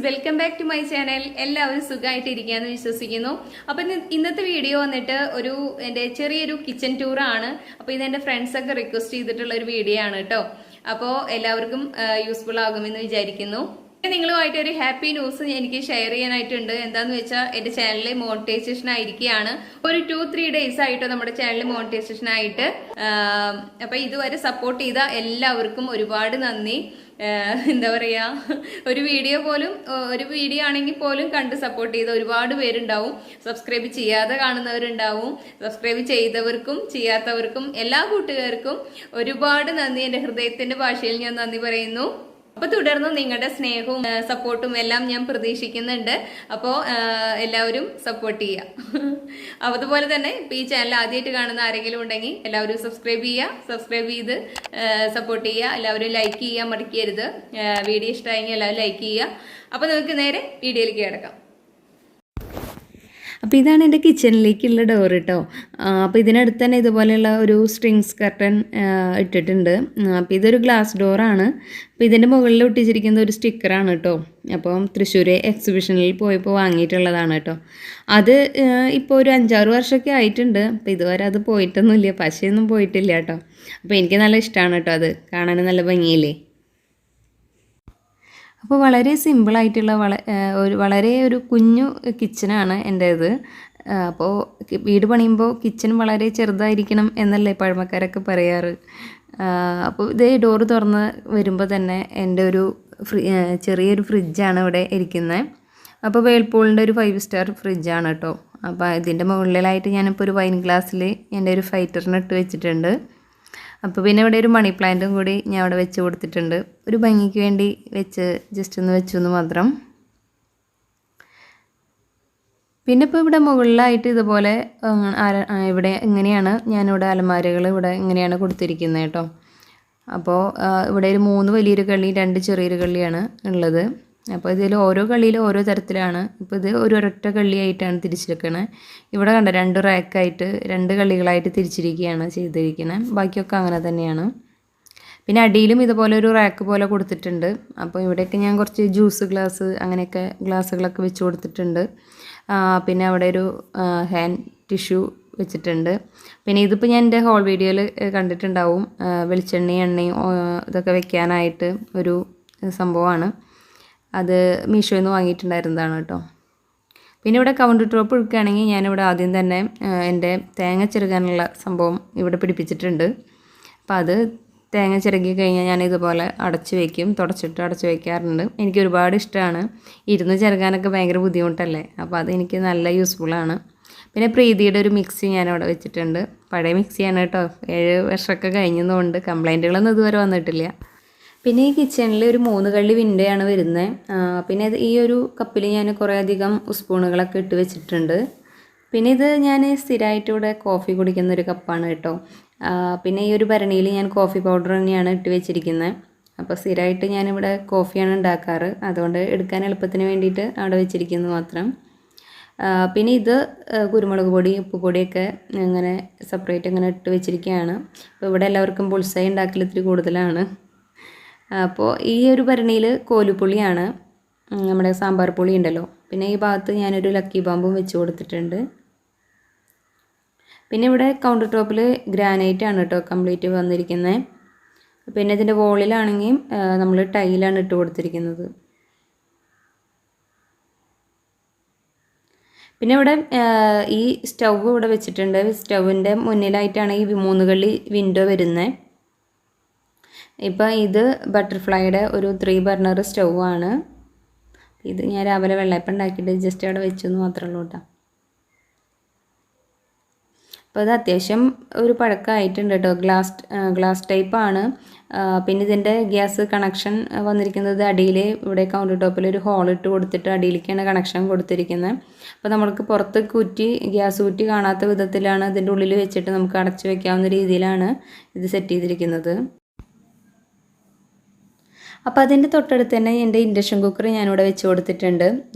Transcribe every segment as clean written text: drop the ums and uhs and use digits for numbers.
Welcome back to my channel. എല്ലാവരും സുഖമായിട്ടിരിക്കുകയെന്ന് വിശ്വസിക്കുന്നു. അപ്പം ഇന്നത്തെ വീഡിയോ വന്നിട്ട് എൻ്റെ ചെറിയൊരു കിച്ചൺ ടൂറാണ്. അപ്പോൾ ഇതെൻ്റെ ഫ്രണ്ട്സൊക്കെ റിക്വസ്റ്റ് ചെയ്തിട്ടുള്ള ഒരു വീഡിയോ ആണ് കേട്ടോ. അപ്പോൾ എല്ലാവർക്കും യൂസ്ഫുൾ ആകുമെന്ന് വിചാരിക്കുന്നു. നിങ്ങളുമായിട്ട് ഒരു ഹാപ്പി ന്യൂസ് എനിക്ക് ഷെയർ ചെയ്യാനായിട്ടുണ്ട്. എന്താന്ന് വെച്ചാൽ എൻ്റെ ചാനലിൽ മോണിറ്റൈസേഷൻ ആയിരിക്കുകയാണ്. ഒരു 2-3 ഡേയ്സ് ആയിട്ട് നമ്മുടെ ചാനൽ മോണിറ്റൈസേഷൻ ആയിട്ട്. അപ്പൊ ഇതുവരെ സപ്പോർട്ട് ചെയ്ത എല്ലാവർക്കും ഒരുപാട് നന്ദി. എന്താ പറയാ, ഒരു വീഡിയോ ആണെങ്കിൽ പോലും കണ്ട് സപ്പോർട്ട് ചെയ്ത ഒരുപാട് പേരുണ്ടാവും. സബ്സ്ക്രൈബ് ചെയ്യാതെ കാണുന്നവരുണ്ടാവും. സബ്സ്ക്രൈബ് ചെയ്തവർക്കും ചെയ്യാത്തവർക്കും എല്ലാ കൂട്ടുകാർക്കും ഒരുപാട് നന്ദി. എൻ്റെ ഹൃദയത്തിന്റെ ഭാഷയിൽ ഞാൻ നന്ദി പറയുന്നു. അപ്പൊ തുടർന്ന് നിങ്ങളുടെ സ്നേഹവും സപ്പോർട്ടും എല്ലാം ഞാൻ പ്രതീക്ഷിക്കുന്നുണ്ട്. അപ്പോൾ എല്ലാവരും സപ്പോർട്ട് ചെയ്യുക. അതുപോലെ തന്നെ ഇപ്പൊ ഈ ചാനൽ ആദ്യമായിട്ട് കാണുന്ന ആരെങ്കിലും ഉണ്ടെങ്കിൽ എല്ലാവരും സബ്സ്ക്രൈബ് ചെയ്ത് സപ്പോർട്ട് ചെയ്യുക. എല്ലാവരും ലൈക്ക് ചെയ്യാൻ മടിക്കരുത്. വീഡിയോ ഇഷ്ടമായെങ്കിൽ എല്ലാവരും ലൈക്ക് ചെയ്യുക. അപ്പൊ നമുക്ക് നേരെ വീഡിയോയിലേക്ക് കിടക്കാം. അപ്പോൾ ഇതാണ് എൻ്റെ കിച്ചണിലേക്കുള്ള ഡോർ കേട്ടോ. അപ്പോൾ ഇതിനടുത്ത് തന്നെ ഇതുപോലെയുള്ള ഒരു സ്ട്രിങ്സ് കർട്ടൻ ഇട്ടിട്ടുണ്ട്. അപ്പോൾ ഇതൊരു ഗ്ലാസ് ഡോറാണ്. അപ്പോൾ ഇതിൻ്റെ മുകളിൽ ഒട്ടിച്ചിരിക്കുന്ന ഒരു സ്റ്റിക്കറാണ് കേട്ടോ. അപ്പം തൃശ്ശൂർ എക്സിബിഷനിൽ പോയപ്പോൾ വാങ്ങിയിട്ടുള്ളതാണ് കേട്ടോ. അത് ഇപ്പോൾ ഒരു 5-6 വർഷമൊക്കെ ആയിട്ടുണ്ട്. അപ്പോൾ ഇതുവരെ അത് പോയിട്ടൊന്നുമില്ല, പശയൊന്നും പോയിട്ടില്ല കേട്ടോ. അപ്പോൾ എനിക്ക് നല്ല ഇഷ്ടമാണ് കേട്ടോ. അത് കാണാൻ നല്ല ഭംഗിയില്ലേ. അപ്പോൾ വളരെ സിമ്പിളായിട്ടുള്ള വളരെ ഒരു കുഞ്ഞു കിച്ചനാണ് എൻ്റേത്. അപ്പോൾ വീട് പണിയുമ്പോൾ കിച്ചൺ വളരെ ചെറുതായിരിക്കണം എന്നല്ലേ പഴമക്കാരൊക്കെ പറയാറ്. അപ്പോൾ ഇതേ ഡോറ് തുറന്ന് വരുമ്പോൾ തന്നെ എൻ്റെ ഒരു ചെറിയൊരു ഫ്രിഡ്ജാണ് ഇവിടെ ഇരിക്കുന്നത്. അപ്പോൾ വേൾപൂളിൻ്റെ ഒരു 5 സ്റ്റാർ ഫ്രിഡ്ജാണ് കേട്ടോ. അപ്പോൾ ഇതിൻ്റെ മുകളിലായിട്ട് ഞാനിപ്പോൾ ഒരു വൈൻ ഗ്ലാസ്സിൽ എൻ്റെ ഒരു ഫൈറ്ററിന് ഇട്ട് വെച്ചിട്ടുണ്ട്. അപ്പോൾ പിന്നെ ഇവിടെ ഒരു മണി പ്ലാന്റും കൂടി ഞാൻ അവിടെ വെച്ച് കൊടുത്തിട്ടുണ്ട്. ഒരു ഭംഗിക്ക് വേണ്ടി ജസ്റ്റ് ഒന്ന് വെച്ചു എന്ന് മാത്രം. പിന്നെ ഇപ്പോൾ ഇവിടെ മുകളിലായിട്ട് ഇതുപോലെ ഇവിടെ ഇങ്ങനെയാണ് ഞാനിവിടെ അലമാരകൾ ഇവിടെ ഇങ്ങനെയാണ് കൊടുത്തിരിക്കുന്നത് കേട്ടോ. അപ്പോൾ ഇവിടെ ഒരു 3 വലിയൊരു കള്ളി 2 ചെറിയൊരു കള്ളിയാണ് ഉള്ളത്. അപ്പോൾ ഇതിൽ ഓരോ കള്ളിയിലും ഓരോ തരത്തിലാണ്. ഇപ്പോൾ ഇത് ഒരൊറ്റ കള്ളിയായിട്ടാണ് തിരിച്ചിരിക്കണത്. ഇവിടെ കണ്ട 2 റാക്കായിട്ട് 2 കള്ളികളായിട്ട് തിരിച്ചിരിക്കുകയാണ് ചെയ്തിരിക്കുന്നത്. ബാക്കിയൊക്കെ അങ്ങനെ തന്നെയാണ്. പിന്നെ അടിയിലും ഇതുപോലെ ഒരു റാക്ക് പോലെ കൊടുത്തിട്ടുണ്ട്. അപ്പോൾ ഇവിടെയൊക്കെ ഞാൻ കുറച്ച് ജ്യൂസ് ഗ്ലാസ് അങ്ങനെയൊക്കെ ഗ്ലാസ്സുകളൊക്കെ വെച്ച് കൊടുത്തിട്ടുണ്ട്. പിന്നെ അവിടെ ഒരു ഹാൻഡ് ടിഷ്യൂ വെച്ചിട്ടുണ്ട്. പിന്നെ ഇതിപ്പോൾ ഞാൻ എൻ്റെ ഹോൾ വീഡിയോയിൽ കണ്ടിട്ടുണ്ടാവും. വെളിച്ചെണ്ണയും എണ്ണയും ഇതൊക്കെ വെക്കാനായിട്ട് ഒരു സംഭവമാണ്. അത് മീഷോയിൽ നിന്ന് വാങ്ങിയിട്ടുണ്ടായിരുന്നതാണ് കേട്ടോ. പിന്നെ ഇവിടെ കൗണ്ടർ ടോപ്പ് എടുക്കുകയാണെങ്കിൽ ഞാനിവിടെ ആദ്യം തന്നെ എൻ്റെ തേങ്ങ ചിരകാനുള്ള സംഭവം ഇവിടെ പിടിപ്പിച്ചിട്ടുണ്ട്. അപ്പോൾ അത് തേങ്ങ ചിരകി കഴിഞ്ഞാൽ ഞാൻ ഇതുപോലെ അടച്ച് വയ്ക്കും. തുടച്ചിട്ട് അടച്ച് വയ്ക്കാറുണ്ട്. എനിക്ക് ഒരുപാട് ഇഷ്ടമാണ്. ഇരുന്ന് ചിരകാനൊക്കെ ഭയങ്കര ബുദ്ധിമുട്ടല്ലേ. അപ്പോൾ അതെനിക്ക് നല്ല യൂസ്ഫുള്ളാണ്. പിന്നെ പ്രീതിയുടെ ഒരു മിക്സി ഞാനവിടെ വെച്ചിട്ടുണ്ട്. പഴയ മിക്സിയാണ് കേട്ടോ. 7 വർഷമൊക്കെ കഴിഞ്ഞതുകൊണ്ട് കംപ്ലൈൻറ്റുകളൊന്നും ഇതുവരെ വന്നിട്ടില്ല. പിന്നെ ഈ കിച്ചണിൽ ഒരു 3 കള്ളി വിൻഡോയാണ് വരുന്നത്. പിന്നെ ഈ ഒരു കപ്പിൽ ഞാൻ കുറേ അധികം സ്പൂണുകളൊക്കെ ഇട്ട് വെച്ചിട്ടുണ്ട്. പിന്നെ ഇത് ഞാൻ സ്ഥിരമായിട്ട് ഇവിടെ കോഫി കുടിക്കുന്ന ഒരു കപ്പാണ് കേട്ടോ. പിന്നെ ഈ ഒരു ഭരണിയിൽ ഞാൻ കോഫി പൗഡർ തന്നെയാണ് ഇട്ട് വെച്ചിരിക്കുന്നത്. അപ്പോൾ സ്ഥിരമായിട്ട് ഞാനിവിടെ കോഫിയാണ് ഉണ്ടാക്കാറ്. അതുകൊണ്ട് എടുക്കാൻ എളുപ്പത്തിന് വേണ്ടിയിട്ട് അവിടെ വെച്ചിരിക്കുന്നു മാത്രം. പിന്നെ ഇത് കുരുമുളക് പൊടി ഉപ്പ് പൊടിയൊക്കെ ഇങ്ങനെ സെപ്പറേറ്റ് ഇങ്ങനെ ഇട്ട് വെച്ചിരിക്കുകയാണ്. അപ്പോൾ ഇവിടെ എല്ലാവർക്കും ബുൾസൈ ഉണ്ടാക്കൽ ഇത്തിരി കൂടുതലാണ്. അപ്പോൾ ഈ ഒരു ഭരണിയിൽ കോലുപുളിയാണ്, നമ്മുടെ സാമ്പാർ പുളി ഉണ്ടല്ലോ. പിന്നെ ഈ ഭാഗത്ത് ഞാനൊരു ലക്കി ബാമ്പും വെച്ച് കൊടുത്തിട്ടുണ്ട്. പിന്നെ ഇവിടെ കൗണ്ടർ ടോപ്പിൽ ഗ്രാനൈറ്റ് ആണ് കേട്ടോ കംപ്ലീറ്റ് വന്നിരിക്കുന്നത്. പിന്നെ ഇതിൻ്റെ വോളിലാണെങ്കിൽ നമ്മൾ ടൈലാണ് ഇട്ട് കൊടുത്തിരിക്കുന്നത്. പിന്നെ ഇവിടെ ഈ സ്റ്റൗവ് ഇവിടെ വെച്ചിട്ടുണ്ട്. സ്റ്റൗവിൻ്റെ മുന്നിലായിട്ടാണ് ഈ 3 കള്ളി വിൻഡോ വരുന്നത്. ഇപ്പം ഇത് ബട്ടർഫ്ലൈയുടെ ഒരു 3 ബർണർ സ്റ്റൗവാണ്. ഇത് ഞാൻ രാവിലെ വെള്ളയപ്പം ഉണ്ടാക്കിയിട്ട് ജസ്റ്റ് അവിടെ വെച്ചെന്ന് മാത്രമേ ഉള്ളൂ കേട്ടോ. അപ്പോൾ ഇത് അത്യാവശ്യം ഒരു പഴക്കമായിട്ടുണ്ട് കേട്ടോ. ഗ്ലാസ് ടൈപ്പാണ്. പിന്നെ ഇതിൻ്റെ ഗ്യാസ് കണക്ഷൻ വന്നിരിക്കുന്നത് അടിയിൽ ഇവിടെ കൗണ്ടർ ടോപ്പിൽ ഒരു ഹോൾ ഇട്ട് കൊടുത്തിട്ട് അടിയിലേക്കാണ് കണക്ഷൻ കൊടുത്തിരിക്കുന്നത്. അപ്പോൾ നമുക്ക് പുറത്ത് ഗ്യാസ് കുറ്റി കാണാത്ത വിധത്തിലാണ് ഇതിൻ്റെ ഉള്ളിൽ വെച്ചിട്ട് നമുക്ക് അടച്ചു വയ്ക്കാവുന്ന രീതിയിലാണ് ഇത് സെറ്റ് ചെയ്തിരിക്കുന്നത്. അപ്പോൾ അതിൻ്റെ തൊട്ടടുത്ത് തന്നെ എൻ്റെ ഇൻഡക്ഷൻ കുക്കർ ഞാനിവിടെ വെച്ച് കൊടുത്തിട്ടുണ്ട്.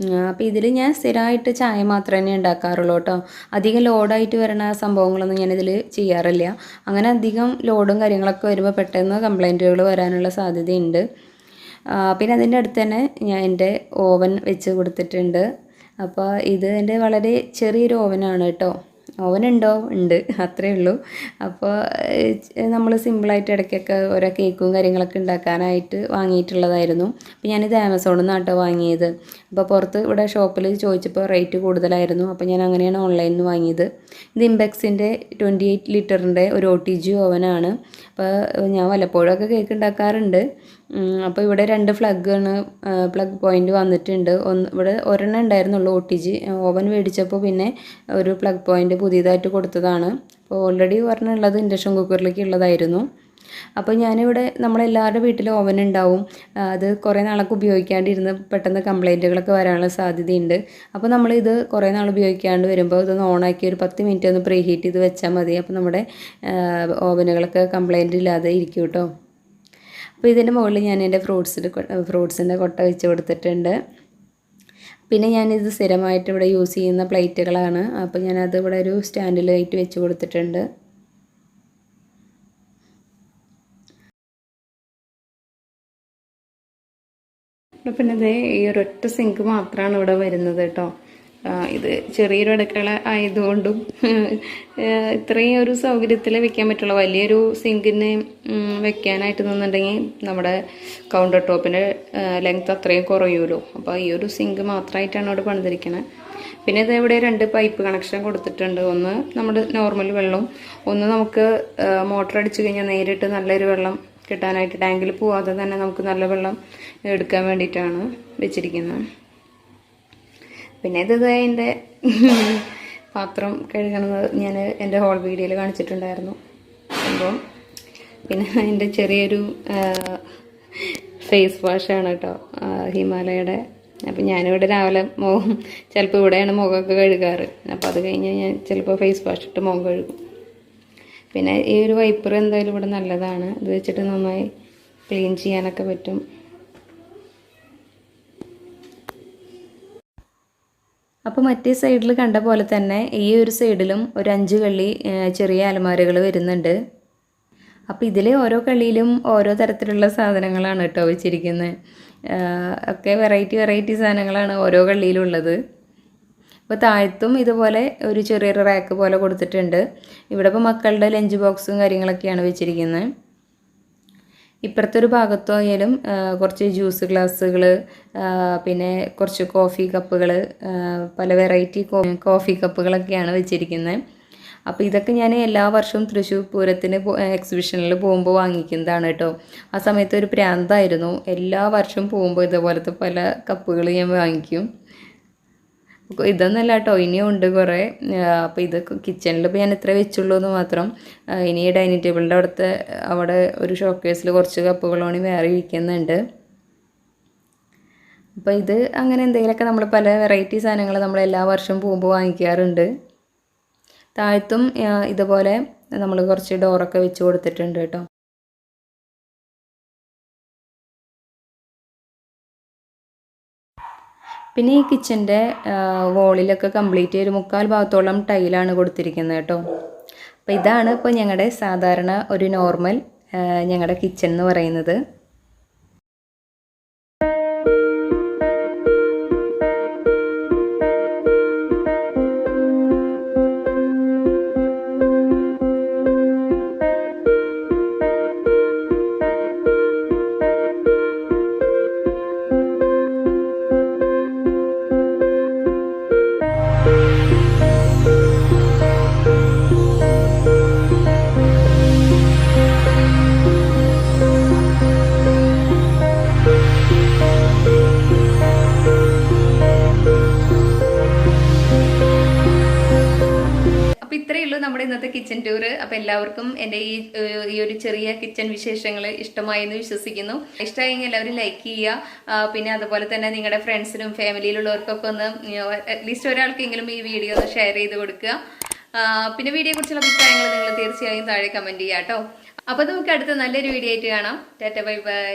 അപ്പോൾ ഇതിൽ ഞാൻ സ്ഥിരമായിട്ട് ചായ മാത്രമേ ഉണ്ടാക്കാറുള്ളൂ കേട്ടോ. അധികം ലോഡായിട്ട് വരുന്ന സംഭവങ്ങളൊന്നും ഞാനിതിൽ ചെയ്യാറില്ല. അങ്ങനെ അധികം ലോഡും കാര്യങ്ങളൊക്കെ വരുമ്പോൾ പെട്ടെന്ന് കംപ്ലൈൻറ്റുകൾ വരാനുള്ള സാധ്യതയുണ്ട്. പിന്നെ അതിൻ്റെ അടുത്ത് തന്നെ ഞാൻ എൻ്റെ ഓവൻ വെച്ച് കൊടുത്തിട്ടുണ്ട്. അപ്പോൾ ഇത് എൻ്റെ വളരെ ചെറിയൊരു ഓവനാണ് കേട്ടോ. ഓവനുണ്ടോ ഉണ്ട്, അത്രയേ ഉള്ളൂ. അപ്പോൾ നമ്മൾ സിമ്പിളായിട്ട് ഇടയ്ക്കൊക്കെ ഓരോ കേക്കും കാര്യങ്ങളൊക്കെ ഉണ്ടാക്കാനായിട്ട് വാങ്ങിയിട്ടുള്ളതായിരുന്നു. അപ്പോൾ ഞാനിത് ആമസോണിൽ നിന്നാണ് കേട്ടോ വാങ്ങിയത്. അപ്പോൾ പുറത്ത് ഇവിടെ ഷോപ്പിൽ ചോദിച്ചപ്പോൾ റേറ്റ് കൂടുതലായിരുന്നു. അപ്പോൾ ഞാൻ അങ്ങനെയാണ് ഓൺലൈനിൽ നിന്ന് വാങ്ങിയത്. ഇത് ഇംപെക്സിൻ്റെ 28 ലിറ്ററിൻ്റെ ഒരു OTG ഓവനാണ്. അപ്പോൾ ഞാൻ വല്ലപ്പോഴൊക്കെ കേക്ക് ഉണ്ടാക്കാറുണ്ട്. അപ്പോൾ ഇവിടെ 2 പ്ലഗ് പോയിൻ്റ് വന്നിട്ടുണ്ട്. ഇവിടെ ഒരെണ്ണം ഉണ്ടായിരുന്നുള്ളൂ OTG. ഓവൻ മേടിച്ചപ്പോൾ പിന്നെ ഒരു പ്ലഗ് പോയിൻ്റ് പുതിയതായിട്ട് കൊടുത്തതാണ്. അപ്പോൾ ഓൾറെഡി ഒരെണ്ണം ഉള്ളത് ഇൻഡക്ഷൻ കുക്കറിലേക്ക് ഉള്ളതായിരുന്നു. അപ്പോൾ ഞാനിവിടെ നമ്മളെല്ലാവരുടെ വീട്ടിലും ഓവൻ ഉണ്ടാവും. അത് കുറേ നാളൊക്കെ ഉപയോഗിക്കാണ്ടിരുന്ന് പെട്ടെന്ന് കംപ്ലൈൻറ്റുകളൊക്കെ വരാനുള്ള സാധ്യതയുണ്ട്. അപ്പോൾ നമ്മളിത് കുറേ നാൾ ഉപയോഗിക്കാണ്ട് വരുമ്പോൾ ഇതൊന്ന് ഓണാക്കി ഒരു 10 മിനിറ്റ് ഒന്ന് പ്രീ ഹീറ്റ് ചെയ്ത് വെച്ചാൽ മതി. അപ്പോൾ നമ്മുടെ ഓവനുകളൊക്കെ കംപ്ലൈൻറ്റ് ഇല്ലാതെ ഇരിക്കും കേട്ടോ. അപ്പോൾ ഇതിൻ്റെ മുകളിൽ ഞാൻ എൻ്റെ ഫ്രൂട്ട്സിൻ്റെ കൊട്ട വെച്ച് കൊടുത്തിട്ടുണ്ട്. പിന്നെ ഞാനിത് സ്ഥിരമായിട്ട് ഇവിടെ യൂസ് ചെയ്യുന്ന പ്ലേറ്റുകളാണ്. അപ്പോൾ ഞാനത് ഇവിടെ ഒരു സ്റ്റാൻഡിലായിട്ട് വെച്ച് കൊടുത്തിട്ടുണ്ട്. പിന്നെ ഇതേ ഈ ഒരൊറ്റ സിങ്ക് മാത്രമാണ് ഇവിടെ വരുന്നത് കേട്ടോ. ഇത് ചെറിയൊരു അടുക്കള ആയതുകൊണ്ടും ഇത്രയും ഒരു സൗകര്യത്തിൽ വെക്കാൻ പറ്റുള്ളൂ. വലിയൊരു സിങ്കിന് വെക്കാനായിട്ട് നിന്നുണ്ടെങ്കിൽ നമ്മുടെ കൗണ്ടർ ടോപ്പിൻ്റെ ലെങ്ത് അത്രയും കുറയുമല്ലോ. അപ്പോൾ ഈ ഒരു സിങ്ക് മാത്രമായിട്ടാണ് ഇവിടെ പണിതിരിക്കുന്നത്. പിന്നെ ഇത് ഇവിടെ 2 പൈപ്പ് കണക്ഷൻ കൊടുത്തിട്ടുണ്ട്. ഒന്ന് നമ്മുടെ നോർമൽ വെള്ളം, ഒന്ന് നമുക്ക് മോട്ടർ അടിച്ചു കഴിഞ്ഞാൽ നേരിട്ട് നല്ലൊരു വെള്ളം കിട്ടാനായിട്ട് ടാങ്കിൽ പോവാതെ തന്നെ നമുക്ക് നല്ല വെള്ളം എടുക്കാൻ വേണ്ടിയിട്ടാണ് വെച്ചിരിക്കുന്നത്. പിന്നെ ഇത് എൻ്റെ പാത്രം കഴുകണത് ഞാൻ എൻ്റെ ഹോൾ വീഡിയോയിൽ കാണിച്ചിട്ടുണ്ടായിരുന്നു. അപ്പോൾ പിന്നെ എൻ്റെ ചെറിയൊരു ഫേസ് വാഷാണ് കേട്ടോ, ഹിമാലയയുടെ. അപ്പം ഞാനിവിടെ രാവിലെ ചിലപ്പോൾ ഇവിടെയാണ് മുഖമൊക്കെ കഴുകാറ്. അപ്പോൾ അത് കഴിഞ്ഞ് ഞാൻ ചിലപ്പോൾ ഫേസ് വാഷ് ഇട്ട് മുഖം കഴുകും. പിന്നെ ഈ ഒരു വൈപ്പർ എന്തായാലും ഇവിടെ നല്ലതാണ്. ഇത് വെച്ചിട്ട് നന്നായി ക്ലീൻ ചെയ്യാനൊക്കെ പറ്റും. അപ്പോൾ മറ്റേ സൈഡിൽ കണ്ട പോലെ തന്നെ ഈ ഒരു സൈഡിലും ഒരു 5 കള്ളി ചെറിയ അലമാരകൾ വരുന്നുണ്ട്. അപ്പോൾ ഇതിൽ ഓരോ കള്ളിയിലും ഓരോ തരത്തിലുള്ള സാധനങ്ങളാണ് കേട്ടോ വെച്ചിരിക്കുന്നത്. ഒക്കെ വെറൈറ്റി സാധനങ്ങളാണ് ഓരോ കള്ളിയിലുള്ളത്. അപ്പോൾ താഴത്തും ഇതുപോലെ ഒരു ചെറിയൊരു റാക്ക് പോലെ കൊടുത്തിട്ടുണ്ട്. ഇവിടെ ഇപ്പോൾ മക്കളുടെ ലഞ്ച് ബോക്സും കാര്യങ്ങളൊക്കെയാണ് വെച്ചിരിക്കുന്നത്. ഇപ്പുറത്തെ ഒരു ഭാഗത്തായാലും കുറച്ച് ജ്യൂസ് ഗ്ലാസ്സുകൾ, പിന്നെ കുറച്ച് കോഫി കപ്പുകൾ, പല വെറൈറ്റി കോഫി കപ്പുകളൊക്കെയാണ് വെച്ചിരിക്കുന്നത്. അപ്പോൾ ഇതൊക്കെ ഞാൻ എല്ലാ വർഷവും തൃശ്ശൂർ പൂരത്തിന് എക്സിബിഷനിൽ പോകുമ്പോൾ വാങ്ങിക്കുന്നതാണ് കേട്ടോ. ആ സമയത്ത് ഒരു പ്രാന്തായിരുന്നു. എല്ലാ വർഷവും പോകുമ്പോൾ ഇതുപോലത്തെ പല കപ്പുകൾ ഞാൻ വാങ്ങിക്കും. ഇതൊന്നല്ല കേട്ടോ, ഇനിയും ഉണ്ട് കുറേ. അപ്പോൾ ഇത് കിച്ചണിൽ ഇപ്പോൾ ഞാൻ ഇത്ര വെച്ചുള്ളൂ എന്ന് മാത്രം. ഇനി ഡൈനിങ് ടേബിളിൻ്റെ അവിടെ ഒരു ഷോക്കേസിൽ കുറച്ച് കപ്പുകളോണി വേറെ ഇരിക്കുന്നുണ്ട്. അപ്പോൾ ഇത് അങ്ങനെ എന്തെങ്കിലുമൊക്കെ നമ്മൾ പല വെറൈറ്റി സാധനങ്ങൾ നമ്മൾ എല്ലാ വർഷവും പോകുമ്പോൾ വാങ്ങിക്കാറുണ്ട്. താഴത്തും ഇതുപോലെ നമ്മൾ കുറച്ച് ഡോറൊക്കെ വെച്ച് കൊടുത്തിട്ടുണ്ട് കേട്ടോ. പിന്നെ ഈ കിച്ചൻ്റെ വോളിലൊക്കെ കംപ്ലീറ്റ് ഒരു 3/4 ഭാഗത്തോളം ടൈലാണ് കൊടുത്തിരിക്കുന്നത് കേട്ടോ. അപ്പോൾ ഇതാണ് ഇപ്പോൾ ഞങ്ങളുടെ സാധാരണ ഒരു നോർമൽ ഞങ്ങളുടെ കിച്ചൺ എന്ന് പറയുന്നത്. നമ്മുടെ ഇന്നത്തെ കിച്ചൺ ടൂർ. അപ്പോൾ എല്ലാവർക്കും എൻ്റെ ഈ ഒരു ചെറിയ കിച്ചൺ വിശേഷങ്ങൾ ഇഷ്ടമായെന്ന് വിശ്വസിക്കുന്നു. ഇഷ്ടമായെങ്കിൽ എല്ലാവരും ലൈക്ക് ചെയ്യുക. പിന്നെ അതുപോലെ തന്നെ നിങ്ങളുടെ ഫ്രണ്ട്സിനും ഫാമിലിയിലുള്ളവർക്കൊക്കെ ഒന്ന് അറ്റ്ലീസ്റ്റ് ഒരാൾക്കെങ്കിലും ഈ വീഡിയോ ഒന്ന് ഷെയർ ചെയ്ത് കൊടുക്കുക. പിന്നെ വീഡിയോയെക്കുറിച്ചുള്ള അഭിപ്രായങ്ങൾ നിങ്ങൾ തീർച്ചയായും താഴെ കമൻറ്റ് ചെയ്യുക കേട്ടോ. അപ്പോൾ നമുക്ക് അടുത്ത നല്ലൊരു വീഡിയോ ആയിട്ട് കാണാം. Tata bye bye.